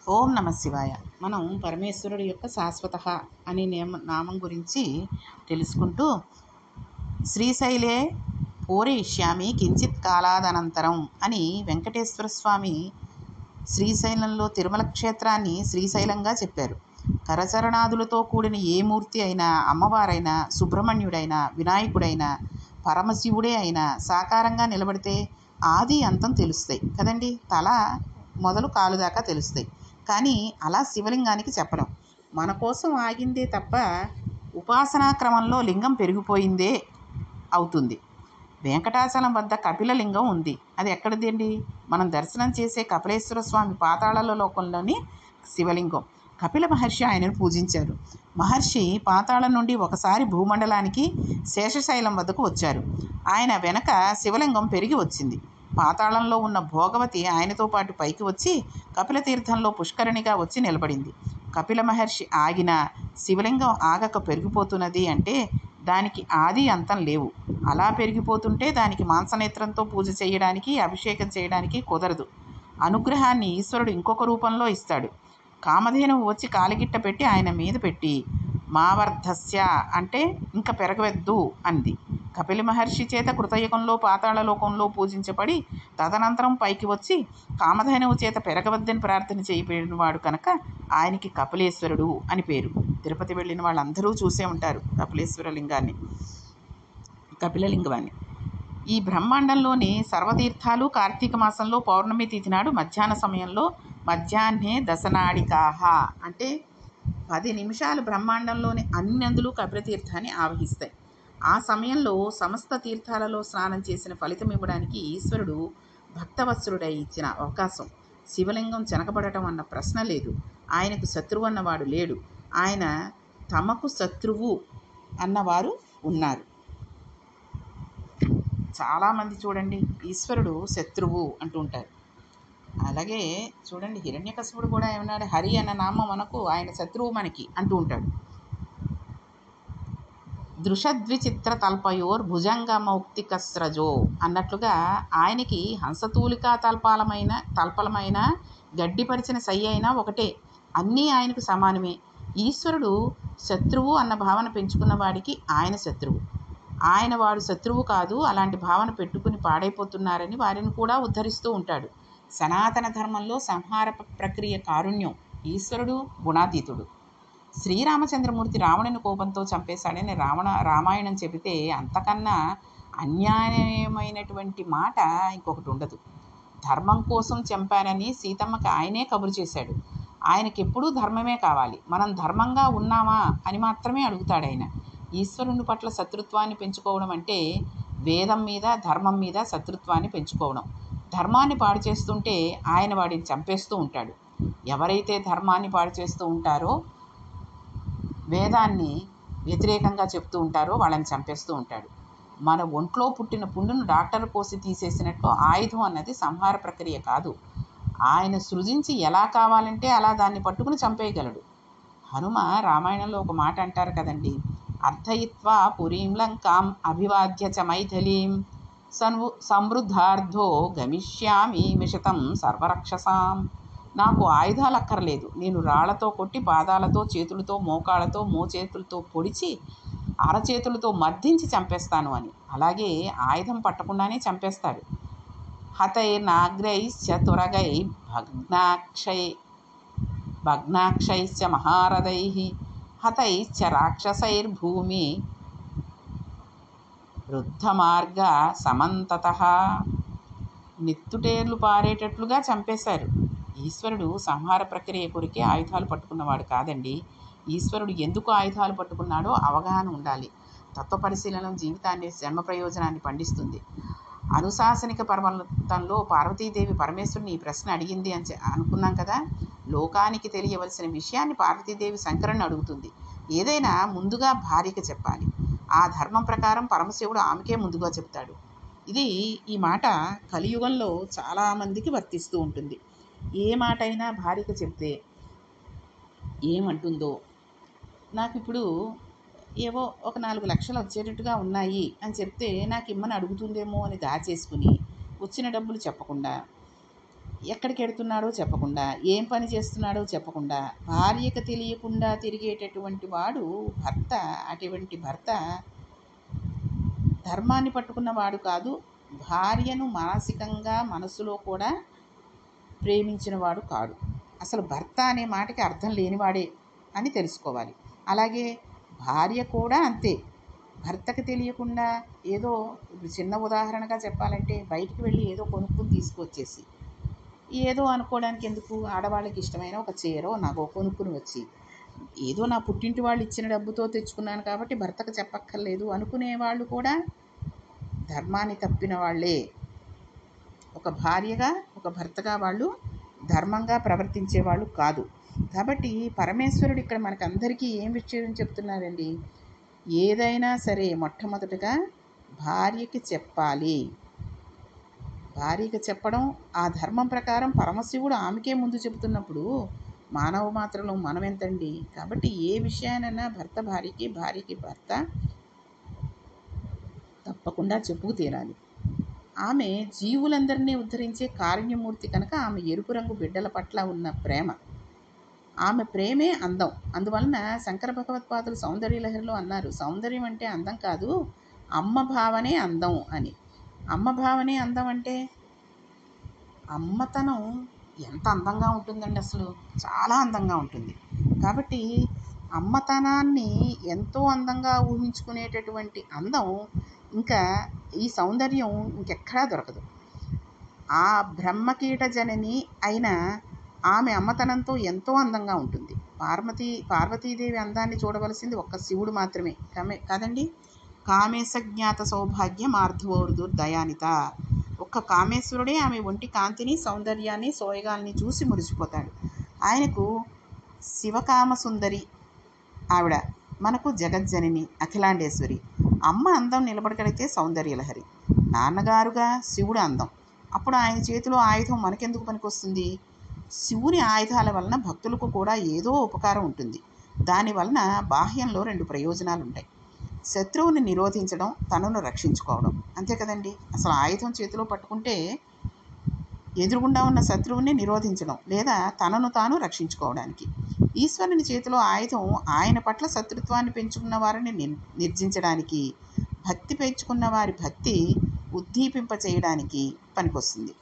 ఓం నమ శివాయ. మనం పరమేశ్వరుడి యొక్క శాశ్వత అనే నామం గురించి తెలుసుకుంటూ, శ్రీశైలే పూరయిష్యామి కించిత్ కాలాదనంతరం అని వెంకటేశ్వర స్వామి శ్రీశైలంలో తిరుమల క్షేత్రాన్ని శ్రీశైలంగా చెప్పారు. కరచరణాదులతో కూడిన ఏ మూర్తి అయినా, అమ్మవారైనా, సుబ్రహ్మణ్యుడైనా, వినాయకుడైనా, పరమశివుడే అయినా సాకారంగా నిలబడితే ఆది అంతం తెలుస్తాయి కదండి. తల మొదలు కాలు దాకా తెలుస్తాయి. కానీ అలా శివలింగానికి చెప్పలేం. మన కోసం ఆగిందే తప్ప ఉపాసనా క్రమంలో లింగం పెరిగిపోయిందే అవుతుంది. వెంకటాచలం వద్ద కపిలలింగం ఉంది. అది ఎక్కడిదండి? మనం దర్శనం చేసే కపిలేశ్వర స్వామి పాతాళ లోకంలోని శివలింగం. కపిల మహర్షి ఆయనను పూజించారు. మహర్షి పాతాళం నుండి ఒకసారి భూమండలానికి శేషశైలం వద్దకు వచ్చారు. ఆయన వెనక శివలింగం పెరిగి వచ్చింది. పాతాళంలో ఉన్న భోగవతి ఆయనతో పాటు పైకి వచ్చి కపిల తీర్థంలో పుష్కరిణిగా వచ్చి నిలబడింది. కపిల మహర్షి ఆగినా శివలింగం ఆగక పెరిగిపోతున్నది అంటే దానికి ఆది అంతం లేవు. అలా పెరిగిపోతుంటే దానికి మాంసనేత్రంతో పూజ చేయడానికి, అభిషేకం చేయడానికి కుదరదు. అనుగ్రహాన్ని ఈశ్వరుడు ఇంకొక రూపంలో ఇస్తాడు. కామధేనువు వచ్చి కాలిగిట్ట పెట్టి ఆయన మీద పెట్టి మావర్ధస్య అంటే ఇంక పెరగవద్దు అంది. కపిల మహర్షి చేత కృతయుగంలో పాతాళలోకంలో పూజించబడి తదనంతరం పైకి వచ్చి కామధేనువు చేత పెరగవద్దని ప్రార్థన చేయబడినవాడు కనుక ఆయనకి కపిలేశ్వరుడు అని పేరు. తిరుపతి వెళ్ళిన వాళ్ళందరూ చూసే ఉంటారు కపిలేశ్వర లింగాన్ని, కపిలలింగాన్ని. ఈ బ్రహ్మాండంలోని సర్వతీర్థాలు కార్తీక మాసంలో పౌర్ణమి తిథి నాడు మధ్యాహ్న సమయంలో మధ్యాహ్నే దశనాడికాహ అంటే 10 నిమిషాలు బ్రహ్మాండంలోని అన్ని నదులు కపిలతీర్థాన్ని ఆవహిస్తాయి. ఆ సమయంలో సమస్త తీర్థాలలో స్నానం చేసిన ఫలితం ఇవ్వడానికి ఈశ్వరుడు భక్తవత్సలుడై ఇచ్చిన అవకాశం. శివలింగం చెనకబడటం అన్న ప్రశ్న లేదు. ఆయనకు శత్రువు అన్నవాడు లేడు. ఆయన తమకు శత్రువు అన్నవారు ఉన్నారు. చాలామంది చూడండి ఈశ్వరుడు శత్రువు అంటూ ఉంటారు. అలాగే చూడండి హిరణ్యకశిపుడు కూడా ఏమన్నాడు, హరి అన్న నామం మనకు ఆయన శత్రువు మనకి అంటూ ఉంటాడు. దృషద్విచిత్ర తల్పయోర్ భుజంగమౌక్తికస్రజో అన్నట్లుగా ఆయనకి హంసతూలికా తల్పలమైన గడ్డిపరిచిన సై అయినా ఒకటే, అన్నీ ఆయనకు సమానమే. ఈశ్వరుడు శత్రువు అన్న భావన పెంచుకున్న వాడికి ఆయన శత్రువు. ఆయన వాడు శత్రువు కాదు, అలాంటి భావన పెట్టుకుని పాడైపోతున్నారని వారిని కూడా ఉద్ధరిస్తూ ఉంటాడు. సనాతన ధర్మంలో సంహార ప్రక్రియ కారుణ్యం. ఈశ్వరుడు గుణాతీతుడు. శ్రీరామచంద్రమూర్తి రావణుని కోపంతో చంపేశాడని రామాయణం చెబితే అంతకన్నా అన్యాయమైనటువంటి మాట ఇంకొకటి ఉండదు. ధర్మం కోసం చంపానని సీతమ్మకి ఆయనే కబురు చేశాడు. ఆయనకెప్పుడూ ధర్మమే కావాలి. మనం ధర్మంగా ఉన్నామా అని మాత్రమే అడుగుతాడు ఆయన. ఈశ్వరుని పట్ల శత్రుత్వాన్ని పెంచుకోవడం అంటే వేదం మీద, ధర్మం మీద శత్రుత్వాన్ని పెంచుకోవడం. ధర్మాన్ని పాడు చేస్తుంటే ఆయన వాడిని చంపేస్తూ ఉంటాడు. ఎవరైతే ధర్మాన్ని పాడు చేస్తూ ఉంటారో, వేదాన్ని వ్యతిరేకంగా చెప్తూ ఉంటారో వాళ్ళని చంపేస్తూ ఉంటాడు. మన ఒంట్లో పుట్టిన పుండును డాక్టర్ కోసి తీసేసినట్లు ఆయుధం అన్నది సంహార ప్రక్రియ కాదు. ఆయన సృజించి ఎలా కావాలంటే అలా దాన్ని పట్టుకుని చంపేయగలడు. హనుమ రామాయణంలో ఒక మాట అంటారు కదండి, అర్థయిత్వా పురీం లంకాం అభివాద్య చ మైథిలీం సమృద్ధార్థో గమిష్యామి మిషతం సర్వరక్షసాం. నాకు ఆయుధాలు అక్కర్లేదు, నేను రాళ్లతో కొట్టి పాదాలతో, చేతులతో, మోకాళ్ళతో, మోచేతులతో పొడిచి అరచేతులతో మర్దించి చంపేస్తాను అని. అలాగే ఆయుధం పట్టకుండానే చంపేస్తాడు. హతైర్నాగ్రైశ్చ తురగై భగ్నాక్షైశ్చ మహారథైః హతైశ్చ రాక్షసైర్భూమి రుద్ధమార్గ సమంతతః. నెత్తుటేర్లు పారేటట్లుగా చంపేశారు. ఈశ్వరుడు సంహార ప్రక్రియ కొరికే ఆయుధాలు పట్టుకున్నవాడు కాదండి. ఈశ్వరుడు ఎందుకు ఆయుధాలు పట్టుకున్నాడో అవగాహన ఉండాలి. తత్వ పరిశీలన జీవితాన్ని, జన్మ ప్రయోజనాన్ని పండిస్తుంది. అనుశాసనిక పర్వతంలో పార్వతీదేవి పరమేశ్వరుని ఈ ప్రశ్న అడిగింది అని అనుకున్నాం కదా. లోకానికి తెలియవలసిన విషయాన్ని పార్వతీదేవి శంకరుని అడుగుతుంది. ఏదైనా ముందుగా భార్యకి చెప్పాలి. ఆ ధర్మం ప్రకారం పరమశివుడు ఆమెకే ముందుగా చెప్తాడు. ఈ మాట కలియుగంలో చాలామందికి వర్తిస్తూ ఉంటుంది. ఏ మాట అయినా భార్యకు చెప్తే ఏమంటుందో, నాకు ఇప్పుడు ఏవో ఒక 4 లక్షలు వచ్చేటట్టుగా ఉన్నాయి అని చెప్తే నాకు ఇమ్మని అడుగుతుందేమో అని దాచేసుకుని వచ్చిన డబ్బులు చెప్పకుండా ఎక్కడికి వెడుతున్నాడో చెప్పకుండా, ఏం పని చేస్తున్నాడో చెప్పకుండా, భార్యకు తెలియకుండా తిరిగేటటువంటి వాడు భర్త. అటువంటి భర్త ధర్మాన్ని పట్టుకున్నవాడు కాదు, భార్యను మానసికంగా మనసులో కూడా ప్రేమించినవాడు కాడు. అసలు భర్త అనే మాటకి అర్థం లేనివాడే అని తెలుసుకోవాలి. అలాగే భార్య కూడా అంతే. భర్తకు తెలియకుండా ఏదో, చిన్న ఉదాహరణగా చెప్పాలంటే, బయటికి వెళ్ళి ఏదో కొనుక్కుని తీసుకొచ్చేసి, ఏదో అనుకోవడానికి ఎందుకు, ఆడవాళ్ళకి ఇష్టమైన ఒక చీరో నగో కొనుక్కుని వచ్చి, ఏదో నా పుట్టింటి వాళ్ళు ఇచ్చిన డబ్బుతో తెచ్చుకున్నాను కాబట్టి భర్తకు చెప్పక్కర్లేదు అనుకునేవాళ్ళు కూడా ధర్మాన్ని తప్పిన వాళ్ళే. ఒక భార్యగా, ఒక భర్తగా వాళ్ళు ధర్మంగా ప్రవర్తించేవాళ్ళు కాదు. కాబట్టి పరమేశ్వరుడు ఇక్కడ మనకందరికీ ఏం విషయం చెప్తున్నారండి, ఏదైనా సరే మొట్టమొదటిగా భార్యకి చెప్పాలి. భార్యకి చెప్పడం, ఆ ధర్మం ప్రకారం పరమశివుడు ఆమెకే ముందు చెబుతున్నప్పుడు మానవ మాత్రలో మనం ఎంతండి. కాబట్టి ఏ విషయానైనా భర్త భార్యకి, భార్యకి భర్త తప్పకుండా చెప్పుకు తీరాలి. ఆమె జీవులందరినీ ఉద్ధరించే కారుణ్యమూర్తి కనుక ఆమె ఎరుపు రంగు బిడ్డల పట్ల ఉన్న ప్రేమ, ఆమె ప్రేమే అందం. అందువలన శంకర భగవత్పాదులు సౌందర్యలహరిలో అన్నారు, సౌందర్యం అంటే అందం కాదు, అమ్మ భావనే అందం అని. అమ్మ భావనే అందం అంటే అమ్మతనం ఎంత అందంగా ఉంటుందండి, అసలు చాలా అందంగా ఉంటుంది. కాబట్టి అమ్మతనాన్ని ఎంతో అందంగా ఊహించుకునేటటువంటి అందం, ఇంకా ఈ సౌందర్యం ఇంకెక్కడా దొరకదు. ఆ బ్రహ్మకీట జనని అయిన ఆమె అమ్మతనంతో ఎంతో అందంగా ఉంటుంది. పార్వతీదేవి అందాన్ని చూడవలసింది ఒక్క శివుడు మాత్రమే కదండి. కామేశ జ్ఞాత సౌభాగ్య మార్ధవోర్దు దయానిత. ఒక్క కామేశ్వరుడే ఆమె ఒంటి కాంతిని, సౌందర్యాన్ని, సోయగాల్ని చూసి మురిసిపోతాడు. ఆయనకు శివకామ సుందరి ఆవిడ, మనకు జగజ్జనని అఖిలాండేశ్వరి. అమ్మ అందం నిలబడగలిగితే సౌందర్యలహరి, నాన్నగారుగా శివుడు అందం. అప్పుడు ఆయన చేతిలో ఆయుధం మనకెందుకు పనికొస్తుంది? శివుని ఆయుధాల వలన భక్తులకు కూడా ఏదో ఉపకారం ఉంటుంది. దానివలన బాహ్యంలో 2 ప్రయోజనాలు ఉంటాయి. శత్రువుని నిరోధించడం, తనను రక్షించుకోవడం, అంతే కదండి. అసలు ఆయుధం చేతిలో పట్టుకుంటే ఎదురుగుండా ఉన్న శత్రువుని నిరోధించడం, లేదా తనను తాను రక్షించుకోవడానికి. ఈశ్వరుని చేతిలో ఆయుధం ఆయన పట్ల శత్రుత్వాన్ని పెంచుకున్న వారిని నిర్జించడానికి, భక్తి పెంచుకున్న వారి భక్తి ఉద్దీపింప చేయడానికి పనికొస్తుంది.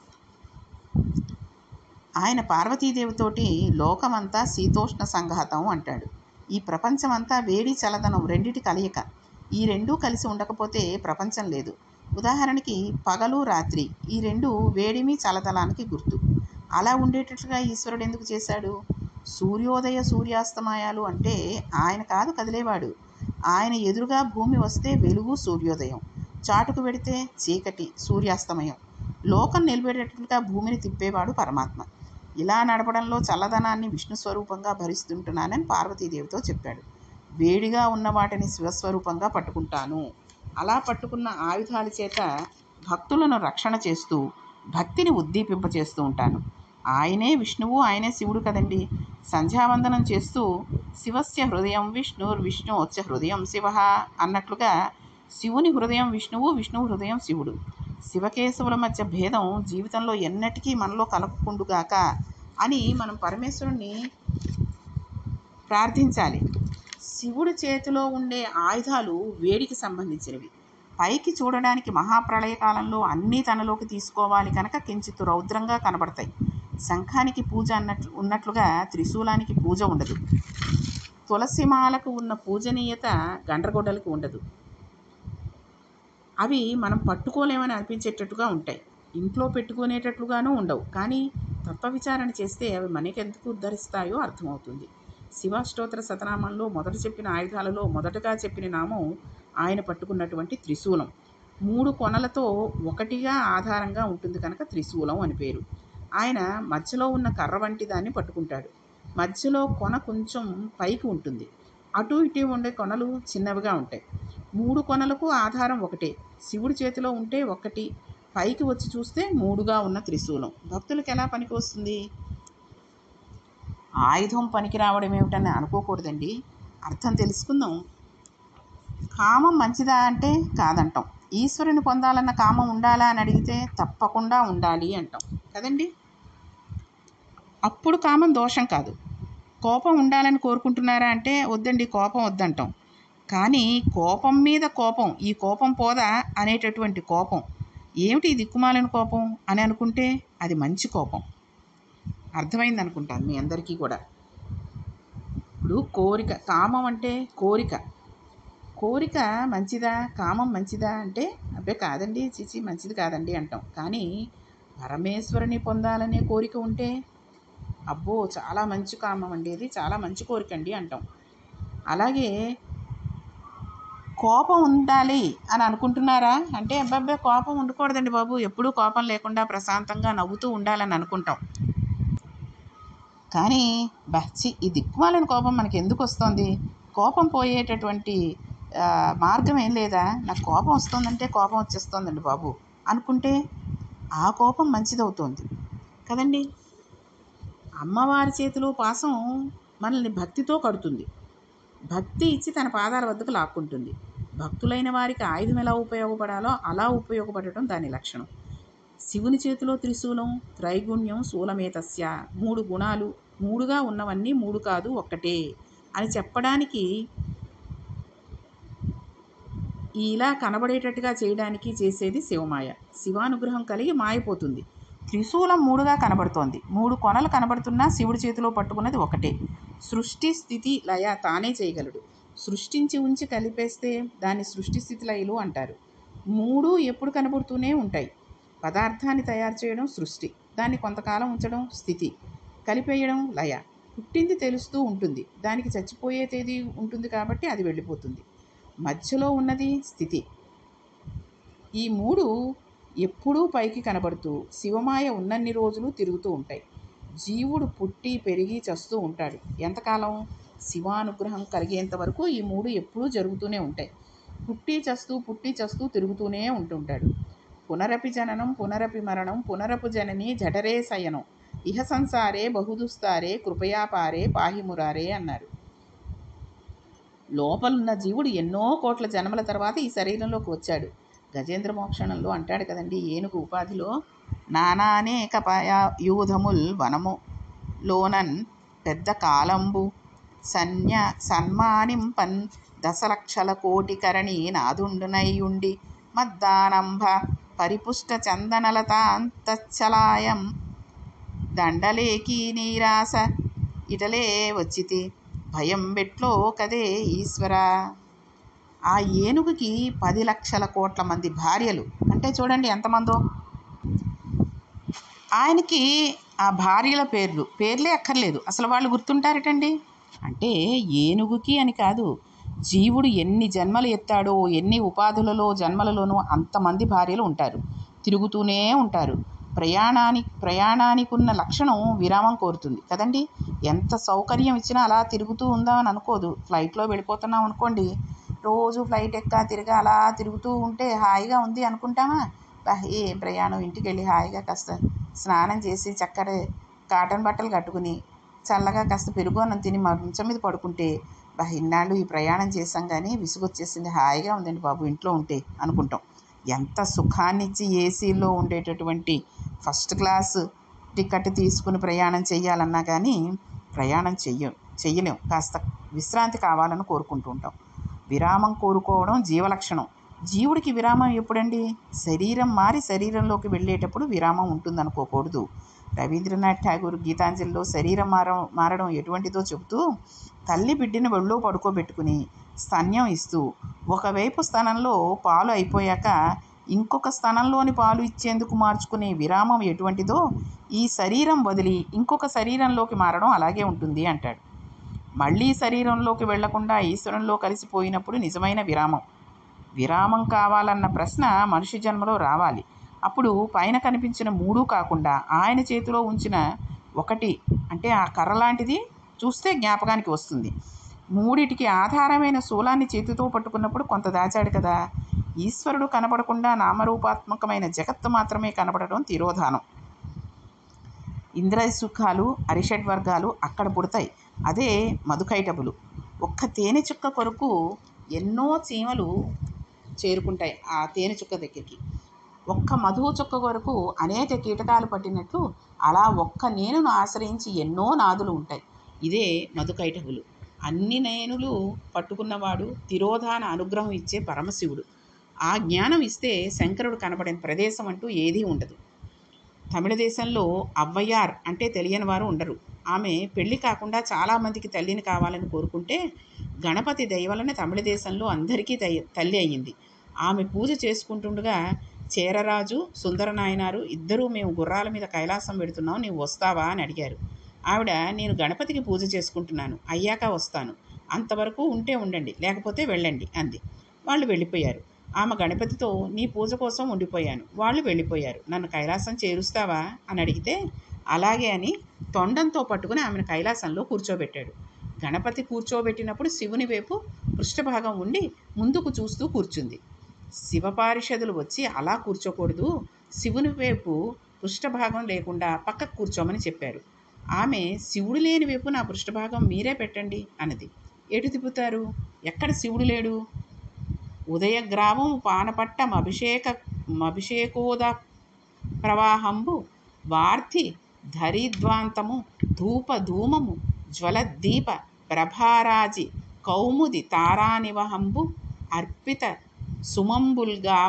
ఆయన పార్వతీదేవితోటి లోకమంతా శీతోష్ణ సంఘాతం అంటాడు. ఈ ప్రపంచమంతా వేడి చల్లదనం రెండిటి కలయిక. ఈ రెండూ కలిసి ఉండకపోతే ప్రపంచం లేదు. ఉదాహరణకి పగలు రాత్రి, ఈ రెండు వేడిమి చల్లదనానికి గుర్తు. అలా ఉండేటట్లుగా ఈశ్వరుడు ఎందుకు చేశాడు? సూర్యోదయ సూర్యాస్తమయాలు అంటే ఆయన కాదు కదిలేవాడు. ఆయన ఎదురుగా భూమి వస్తే వెలుగు సూర్యోదయం, చాటుకు పెడితే చీకటి సూర్యాస్తమయం. లోకం నిలబెట్టేటట్లుగా భూమిని తిప్పేవాడు పరమాత్మ. ఇలా నడపడంలో చల్లదనాన్ని విష్ణు స్వరూపంగా భరిస్తుంటున్నానని పార్వతీదేవితో చెప్పాడు. వేడిగా ఉన్న వాటిని శివస్వరూపంగా పట్టుకుంటాను. అలా పట్టుకున్న ఆయుధాల చేత భక్తులను రక్షణ చేస్తూ భక్తిని ఉద్దీపింపచేస్తూ ఉంటాను. ఆయనే విష్ణువు, ఆయనే శివుడు కదండి. సంధ్యావందనం చేస్తూ శివస్య హృదయం విష్ణోర్విష్ణోచ్చ హృదయం శివ అన్నట్లుగా శివుని హృదయం విష్ణువు, విష్ణువు హృదయం శివుడు. శివకేశవుల మధ్య భేదం జీవితంలో ఎన్నటికీ మనలో కలగకుండుగాక అని మనం పరమేశ్వరుణ్ణి ప్రార్థించాలి. శివుడి చేతిలో ఉండే ఆయుధాలు వేడికి సంబంధించినవి. పైకి చూడడానికి మహాప్రళయకాలంలో అన్నీ తనలోకి తీసుకోవాలి కనుక కించిత్ రౌద్రంగా కనబడతాయి. శంఖానికి పూజ ఉన్నట్లుగా త్రిశూలానికి పూజ ఉండదు. తులసిమాలకు ఉన్న పూజనీయత గండ్రగొడ్డలకు ఉండదు. అవి మనం పట్టుకోలేమని అనిపించేటట్టుగా ఉంటాయి. ఇంట్లో పెట్టుకునేటట్లుగానూ ఉండవు. కానీ తత్వవిచారణ చేస్తే అవి మనకెందుకు ఉద్ధరిస్తాయో అర్థమవుతుంది. శివాష్టోత్తర శతనామంలో మొదట చెప్పిన ఆయుధాలలో మొదటగా చెప్పిన నామం ఆయన పట్టుకున్నటువంటి త్రిశూలం. 3 కొనలతో ఒకటిగా ఆధారంగా ఉంటుంది కనుక త్రిశూలం అని పేరు. ఆయన మధ్యలో ఉన్న కర్ర వంటి దాన్ని పట్టుకుంటాడు. మధ్యలో కొన కొంచెం పైకి ఉంటుంది. అటు ఇటు ఉండే కొనలు చిన్నవిగా ఉంటాయి. 3 కొనలకు ఆధారం ఒకటే. శివుడి చేతిలో ఉంటే ఒకటి, పైకి వచ్చి చూస్తే 3గా ఉన్న త్రిశూలం భక్తులకు ఎలా పనికి వస్తుంది? ఆయుధం పనికి రావడం ఏమిటని అనుకోకూడదండి. అర్థం తెలుసుకుందాం. కామం మంచిదా అంటే కాదంటాం. ఈశ్వరుని పొందాలన్న కామం ఉండాలా అని అడిగితే తప్పకుండా ఉండాలి అంటాం కదండి. అప్పుడు కామం దోషం కాదు. కోపం ఉండాలని కోరుకుంటున్నారా అంటే వద్దండి, కోపం వద్దంటాం. కానీ కోపం మీద కోపం, ఈ కోపం పోదా అనేటటువంటి కోపం, ఏమిటి ఈ దిక్కుమాలిన కోపం అని అనుకుంటే అది మంచి కోపం. అర్థమైంది అనుకుంటాను మీ అందరికీ కూడా. ఇప్పుడు కోరిక, కామం అంటే కోరిక. కోరిక మంచిదా, కామం మంచిదా అంటే అబ్బే కాదండి, చిచి మంచిది కాదండి అంటాం. కానీ పరమేశ్వరుని పొందాలనే కోరిక ఉంటే అబ్బో చాలా మంచి కామం అండి, ఇది చాలా మంచి కోరిక అండి అంటాం. అలాగే కోపం ఉండాలి అని అనుకుంటున్నారా అంటే అబ్బాబ్బే కోపం ఉండకూడదండి బాబు, ఎప్పుడూ కోపం లేకుండా ప్రశాంతంగా నవ్వుతూ ఉండాలని అనుకుంటాం. కానీ బచ్చి ఈ దిక్కుమాలిన కోపం మనకి ఎందుకు వస్తుంది? కోపం పోయేటటువంటి మార్గం ఏం లేదా? నాకు కోపం వస్తుందంటే కోపం వచ్చేస్తుందండి బాబు అనుకుంటే ఆ కోపం మంచిదవుతుంది కదండి. అమ్మవారి చేతిలో పాసం మనల్ని భక్తితో కడుతుంది. భక్తి ఇచ్చి తన పాదాల వద్దకు లాక్కుంటుంది. భక్తులైన వారికి ఆయుధం ఎలా ఉపయోగపడాలో అలా ఉపయోగపడటం దాని లక్షణం. శివుని చేతిలో త్రిశూలం, త్రైగుణ్యం శూలమేతస్య, 3 గుణాలు, 3గా ఉన్నవన్నీ 3 కాదు ఒక్కటే అని చెప్పడానికి, ఇలా కనబడేటట్టుగా చేయడానికి చేసేది శివమాయ. శివానుగ్రహం కలిగి మాయపోతుంది. త్రిశూలం 3గా కనబడుతోంది. 3 కొనలు కనబడుతున్నా శివుడి చేతిలో పట్టుకున్నది ఒకటే. సృష్టి స్థితి లయ తానే చేయగలడు. సృష్టించి ఉంచి కలిపేస్తే దాన్ని సృష్టి స్థితి లయలు అంటారు. 3 ఎప్పుడు కనబడుతూనే ఉంటాయి. పదార్థాన్ని తయారు చేయడం సృష్టి, దాన్ని కొంతకాలం ఉంచడం స్థితి, కలిపేయడం లయ. పుట్టింది తెలుస్తూ ఉంటుంది, దానికి చచ్చిపోయే తేదీ ఉంటుంది కాబట్టి అది వెళ్ళిపోతుంది. మధ్యలో ఉన్నది స్థితి. ఈ 3 ఎప్పుడూ పైకి కనబడుతూ శివమాయ ఉన్నన్ని రోజులు తిరుగుతూ ఉంటాయి. జీవుడు పుట్టి పెరిగి చస్తూ ఉంటాడు. ఎంతకాలం? శివానుగ్రహం కలిగేంత వరకు ఈ 3 ఎప్పుడూ జరుగుతూనే ఉంటాయి. పుట్టి చస్తూ తిరుగుతూనే ఉంటుంటాడు. పునరపి జననం పునరపి మరణం పునరపు జనని జఠరే శయనం ఇహ సంసారే బహుదుస్తారే కృపయాపారే పాహిమురారే అన్నారు. లోపలున్న జీవుడు ఎన్నో కోట్ల జన్మల తర్వాత ఈ శరీరంలోకి వచ్చాడు. గజేంద్ర మోక్షణంలో అంటాడు కదండి, ఏనుగు ఉపాధిలో, నానానేక యూధముల్ వనము లోనన్ పెద్ద కాలంబు సన్మానింపన్ దశలక్షల కోటి కరణి నాదుండునయ్యుండి మద్దానంభ పరిపుష్ట చందనలతాంతచ్చలాయం దండలేకి నీరాస ఇటలే వచ్చితి భయం బెట్లో కదే ఈశ్వర. ఆ ఏనుగుకి 10 లక్షల కోట్ల మంది భార్యలు అంటే చూడండి ఎంతమందో. ఆయనకి ఆ భార్యల పేర్లే అక్కర్లేదు, అసలు వాళ్ళు గుర్తుంటారటండి. అంటే ఏనుగుకి అని కాదు, జీవుడు ఎన్ని జన్మలు ఎత్తాడో, ఎన్ని ఉపాధులలో జన్మలలోనూ అంతమంది భార్యలు ఉంటారు, తిరుగుతూనే ఉంటారు. ప్రయాణానికి ఉన్న లక్షణం విరామం కోరుతుంది కదండి. ఎంత సౌకర్యం ఇచ్చినా అలా తిరుగుతూ ఉందామని అనుకోదు. ఫ్లైట్లో వెళ్ళిపోతున్నాం అనుకోండి, రోజు ఫ్లైట్ తిరిగా అలా తిరుగుతూ ఉంటే హాయిగా ఉంది అనుకుంటామా? ఏం ప్రయాణం, ఇంటికి వెళ్ళి హాయిగా కాస్త స్నానం చేసి చక్కటి కాటన్ బట్టలు కట్టుకుని చల్లగా కాస్త పెరుగు అన్నం తిని మంచం మీద పడుకుంటే ఇన్నాళ్ళు ఈ ప్రయాణం చేసాం కానీ విసుగొచ్చేసింది, హాయిగా ఉందండి బాబు ఇంట్లో ఉంటే అనుకుంటాం. ఎంత సుఖాన్నిచ్చి ఏసీలో ఉండేటటువంటి ఫస్ట్ క్లాస్ టికెట్ తీసుకుని ప్రయాణం చేయాలన్నా కానీ ప్రయాణం చెయ్యలేం. కాస్త విశ్రాంతి కావాలని కోరుకుంటూ ఉంటాం. విరామం కోరుకోవడం జీవలక్షణం. జీవుడికి విరామం ఎప్పుడండి? శరీరం మారి శరీరంలోకి వెళ్ళేటప్పుడు విరామం ఉంటుందనుకోకూడదు. రవీంద్రనాథ్ ఠాగూర్ గీతాంజలిలో శరీరం మారడం ఎటువంటిదో చెబుతూ, తల్లి బిడ్డని ఒళ్ళో పడుకోబెట్టుకుని స్తన్యం ఇస్తూ ఒకవైపు స్తనంలో పాలు అయిపోయాక ఇంకొక స్తనంలోని పాలు ఇచ్చేందుకు మార్చుకునే విరామం ఎటువంటిదో ఈ శరీరం వదిలి ఇంకొక శరీరంలోకి మారడం అలాగే ఉంటుంది అంటాడు. మళ్ళీ శరీరంలోకి వెళ్లకుండా ఈశ్వరంలో కలిసిపోయినప్పుడు నిజమైన విరామం కావాలన్న ప్రశ్న మనిషి జన్మలో రావాలి. అప్పుడు పైన కనిపించిన 3 కాకుండా ఆయన చేతిలో ఉంచిన ఒకటి అంటే ఆ కర్ర లాంటిది చూస్తే జ్ఞాపకానికి వస్తుంది. 3టికి ఆధారమైన శూలాన్ని చేతితో పట్టుకున్నప్పుడు కొంత దాచాడు కదా. ఈశ్వరుడు కనపడకుండా నామరూపాత్మకమైన జగత్తు మాత్రమే కనపడటం తిరోధానం. ఇంద్రియ సుఖాలు అరిషడ్వర్గాలు అక్కడ పుడతాయి. అదే మధుకైటబులు. ఒక్క తేనె చుక్క కొరకు ఎన్నో చీమలు చేరుకుంటాయి ఆ తేనె చుక్క దగ్గరికి. ఒక్క మధువు చుక్క వరకు అనేక కీటకాలు పట్టినట్లు అలా ఒక్క నేనును ఆశ్రయించి ఎన్నో నాదులు ఉంటాయి. ఇదే మధుకైటకులు. అన్ని నేనులు పట్టుకున్నవాడు, తిరోధాన అనుగ్రహం ఇచ్చే పరమశివుడు. ఆ జ్ఞానం ఇస్తే శంకరుడు కనబడిన ప్రదేశం అంటూ ఏదీ ఉండదు. తమిళ దేశంలో అవ్వయ్యార్ అంటే తెలియని వారు ఉండరు. ఆమె పెళ్లి కాకుండా చాలామందికి తల్లిని కావాలని కోరుకుంటే గణపతి దయ వలన తమిళ దేశంలో అందరికీ తల్లి అయ్యింది. ఆమె పూజ చేసుకుంటుండగా చేరరాజు, సుందరనాయనారు ఇద్దరూ మేము గుర్రాల మీద కైలాసం పెడుతున్నాం, నీవు వస్తావా అని అడిగారు. ఆవిడ, నేను గణపతికి పూజ చేసుకుంటున్నాను, అయ్యాక వస్తాను, అంతవరకు ఉంటే ఉండండి, లేకపోతే వెళ్ళండి అంది. వాళ్ళు వెళ్ళిపోయారు. ఆమె గణపతితో, నీ పూజ కోసం ఉండిపోయాను, వాళ్ళు వెళ్ళిపోయారు, నన్ను కైలాసం చేరుస్తావా అని అడిగితే అలాగే అని తొండంతో పట్టుకుని ఆమెను కైలాసంలో కూర్చోబెట్టాడు. గణపతి కూర్చోబెట్టినప్పుడు శివుని వైపు పృష్ఠభాగం ఉండి ముందుకు చూస్తూ కూర్చుంది. శివపారిషదులు వచ్చి అలా కూర్చోకూడదు, శివుని వైపు పృష్ఠభాగం లేకుండా పక్కకు కూర్చోమని చెప్పారు. ఆమె, శివుడు లేని వైపు నా పృష్ఠభాగం మీరే పెట్టండి అన్నది. ఎటు తిప్పుతారు, ఎక్కడ శివుడు లేడు? ఉదయగ్రామము పానపట్టం అభిషేకోద ప్రవాహంబు వార్ధి ధరిద్వాంతము ధూప ధూమము జ్వలద్దీప ప్రభారాజి కౌముది తారానివహంబు అర్పిత సుమంబుల్గాదమోదర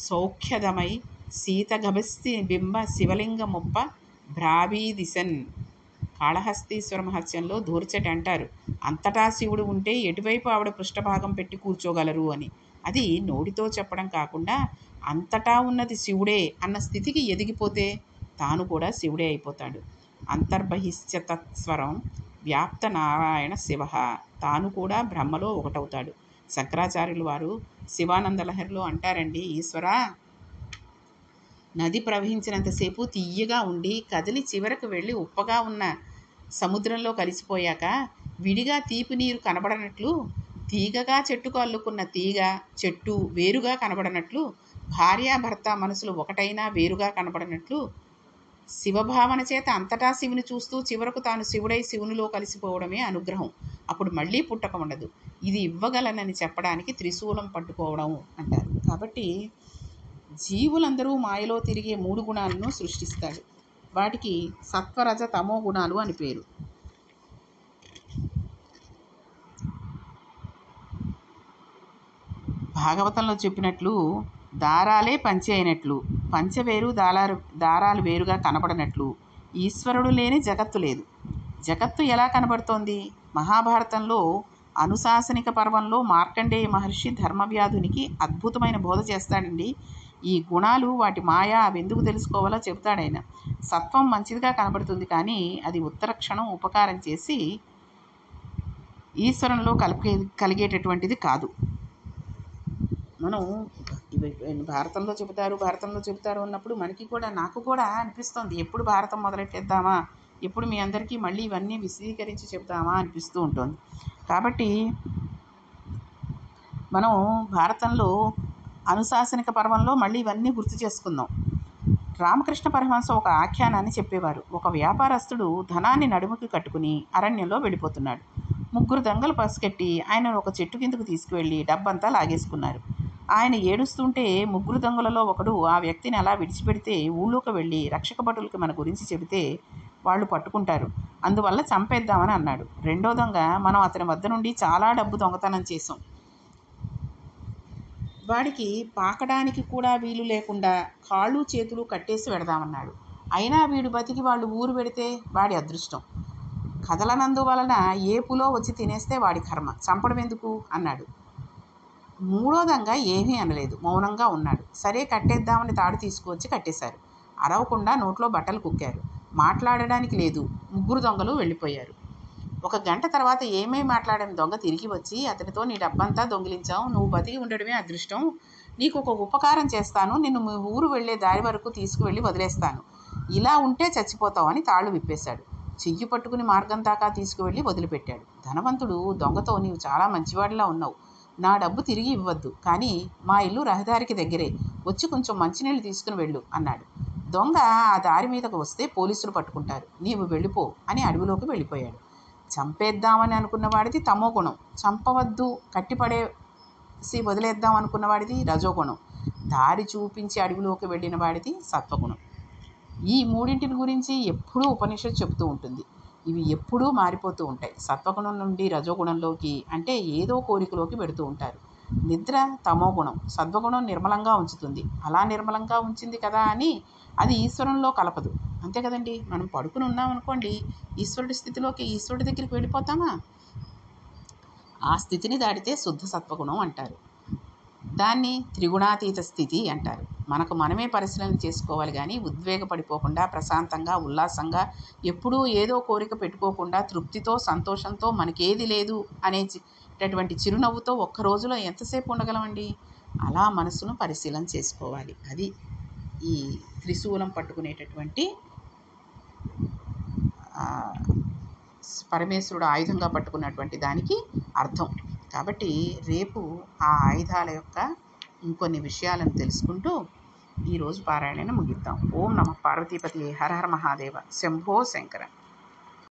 సౌఖ్యదమై సీతగభస్తి బింబ శివలింగముప్ప భ్రావీదిశన్. కాళహస్తీశ్వర మహత్యంలో ధూర్చటి అంటారు, అంతటా శివుడు ఉంటే ఎటువైపు ఆవిడ పృష్ఠభాగం పెట్టి కూర్చోగలరు అని. అది నోటితో చెప్పడం కాకుండా అంతటా ఉన్నది శివుడే అన్న స్థితికి ఎదిగిపోతే తాను కూడా శివుడే అయిపోతాడు. అంతర్బహిశ్చ తత్స్వరం వ్యాప్త నారాయణ శివ, తాను కూడా బ్రహ్మలో ఒకటవుతాడు. శంకరాచార్యులు వారు శివానంద లహరిలో అంటారండి, ఈశ్వరా, నది ప్రవహించినంతసేపు తీయగా ఉండి కదిలి చివరకు వెళ్ళి ఉప్పగా ఉన్న సముద్రంలో కలిసిపోయాక విడిగా తీపి నీరు కనబడనట్లు, తీగగా చెట్టుకు అల్లుకున్న తీగ చెట్టు వేరుగా కనబడనట్లు, భార్యాభర్త మనసులు ఒకటైనా వేరుగా కనబడనట్లు, శివభావన చేత అంతటా శివుని చూస్తూ చివరకు తాను శివుడై శివునిలో కలిసిపోవడమే అనుగ్రహం. అప్పుడు మళ్ళీ పుట్టక ఉండదు. ఇది ఇవ్వగలనని చెప్పడానికి త్రిశూలం పట్టుకోవడం అంటారు. కాబట్టి జీవులందరూ మాయలో తిరిగే 3 గుణాలను సృష్టిస్తాడు. వాటికి సత్వరజ తమో గుణాలు అని పేరు. భాగవతంలో చెప్పినట్లు దారాలే పంచె అయినట్లు, పంచె వేరు దారాలు వేరుగా కనబడనట్లు ఈశ్వరుడు లేని జగత్తు లేదు. జగత్తు ఎలా కనబడుతోంది? మహాభారతంలో అనుశాసనిక పర్వంలో మార్కండేయ మహర్షి ధర్మవ్యాధునికి అద్భుతమైన బోధ చేస్తాడండి. ఈ గుణాలు, వాటి మాయా అవి ఎందుకు తెలుసుకోవాలో చెబుతాడాయన. సత్వం మంచిదిగా కనబడుతుంది, కానీ అది ఉత్తర క్షణం ఉపకారం చేసి ఈశ్వరంలో కలిగేటటువంటిది కాదు. మనం భారతంలో చెబుతారు అన్నప్పుడు మనకి కూడా, నాకు కూడా అనిపిస్తుంది, ఎప్పుడు భారతం మొదలెట్టేద్దామా, ఎప్పుడు మీ అందరికీ మళ్ళీ ఇవన్నీ విశదీకరించి చెబుతామా అనిపిస్తూ ఉంటుంది. కాబట్టి మనం భారతంలో అనుశాసనిక పర్వంలో మళ్ళీ ఇవన్నీ గుర్తు చేసుకుందాం. రామకృష్ణ పరమహంస ఒక ఆఖ్యానాన్ని చెప్పేవారు. ఒక వ్యాపారస్తుడు ధనాన్ని నడుముకి కట్టుకుని అరణ్యంలో వెళ్ళిపోతున్నాడు. 3 దొంగలు పసిగట్టి ఆయన ఒక చెట్టు కిందకు తీసుకువెళ్ళి డబ్బంతా లాగేసుకున్నారు. ఆయన ఏడుస్తుంటే 3 దొంగలలో ఒకడు ఆ వ్యక్తిని అలా విడిచిపెడితే ఊళ్ళోకి వెళ్ళి రక్షక భటులకి మన గురించి చెబితే వాళ్ళు పట్టుకుంటారు, అందువల్ల చంపేద్దామని అన్నాడు. రెండో దొంగ, మనం అతని వద్ద నుండి చాలా డబ్బు దొంగతనం చేశాం, వాడికి పాకడానికి కూడా వీలు లేకుండా కాళ్ళు చేతులు కట్టేసి పెడదామన్నాడు. అయినా వీడు బతికి వాళ్ళు ఊరు పెడితే వాడి అదృష్టం, కదలనందువలన ఏపులో వచ్చి తినేస్తే వాడి కర్మ, చంపడం ఎందుకు అన్నాడు. మూడో దొంగ ఏమీ అనలేదు, మౌనంగా ఉన్నాడు. సరే కట్టేద్దామని తాడు తీసుకువచ్చి కట్టేశారు. అరవకుండా నోట్లో బట్టలు కుక్కారు. మాట్లాడడానికి లేదు. 3 దొంగలు వెళ్ళిపోయారు. 1 గంట తర్వాత ఏమేమి మాట్లాడిన దొంగ తిరిగి వచ్చి అతనితో, నీ డబ్బంతా దొంగిలించావు, నువ్వు బతికి ఉండడమే అదృష్టం, నీకు ఒక ఉపకారం చేస్తాను, నిన్ను మీ ఊరు వెళ్ళే దారి వరకు తీసుకువెళ్ళి వదిలేస్తాను, ఇలా ఉంటే చచ్చిపోతావు అని తాళ్ళు విప్పేశాడు. చెయ్యి పట్టుకుని మార్గం దాకా తీసుకువెళ్ళి వదిలిపెట్టాడు. ధనవంతుడు దొంగతో, నీవు చాలా మంచివాడిలా ఉన్నావు, నా డబ్బు తిరిగి ఇవ్వద్దు, కానీ మా ఇల్లు రహదారికి దగ్గరే, వచ్చి కొంచెం మంచినీళ్ళు తీసుకుని వెళ్ళు అన్నాడు. దొంగ ఆ దారి మీదకు వస్తే పోలీసులు పట్టుకుంటారు, నీవు వెళ్ళిపో అని అడవిలోకి వెళ్ళిపోయాడు. చంపేద్దామని అనుకున్న వాడిది తమో గుణం, చంపవద్దు వదిలేసి వదిలేద్దాం అనుకున్న వాడిది రజోగుణం, దారి చూపించి అడవిలోకి వెళ్ళిన వాడిది సత్వగుణం. ఈ మూడింటిని గురించి ఎప్పుడూ ఉపనిషత్తు చెబుతూ ఉంటుంది. ఇవి ఎప్పుడూ మారిపోతూ ఉంటాయి. సత్వగుణం నుండి రజోగుణంలోకి అంటే ఏదో కోరికలోకి పెడుతూ ఉంటారు. నిద్ర తమోగుణం, సత్వగుణం నిర్మలంగా ఉంచుతుంది. అలా నిర్మలంగా ఉంచింది కదా అని అది ఈశ్వరంలో కలపదు. అంతే కదండి. మనం పడుకుని ఉన్నామనుకోండి, ఈశ్వరుడి స్థితిలోకి, ఈశ్వరుడి దగ్గరికి వెళ్ళిపోతామా? ఆ స్థితిని దాటితే శుద్ధ సత్వగుణం అంటారు. దాన్ని త్రిగుణాతీత స్థితి అంటారు. మనకు మనమే పరిశీలన చేసుకోవాలి కానీ ఉద్వేగపడిపోకుండా ప్రశాంతంగా ఉల్లాసంగా ఎప్పుడూ ఏదో కోరిక పెట్టుకోకుండా తృప్తితో సంతోషంతో మనకేది లేదు అనేటటువంటి చిరునవ్వుతో ఒక్క రోజులో ఎంతసేపు ఉండగలమండి? అలా మనసును పరిశీలన చేసుకోవాలి. అది ఈ త్రిశూలం పట్టుకునేటటువంటి పరమేశ్వరుడు ఆయుధంగా పట్టుకున్నటువంటి దానికి అర్థం. కాబట్టి రేపు ఆ ఆయుధాల యొక్క ఇంకొన్ని విషయాలను తెలుసుకుంటూ ఈరోజు పారాయణను ముగిద్దాం. ఓం నమః పార్వతీపతియే హర హర మహాదేవ శంభో శంకర.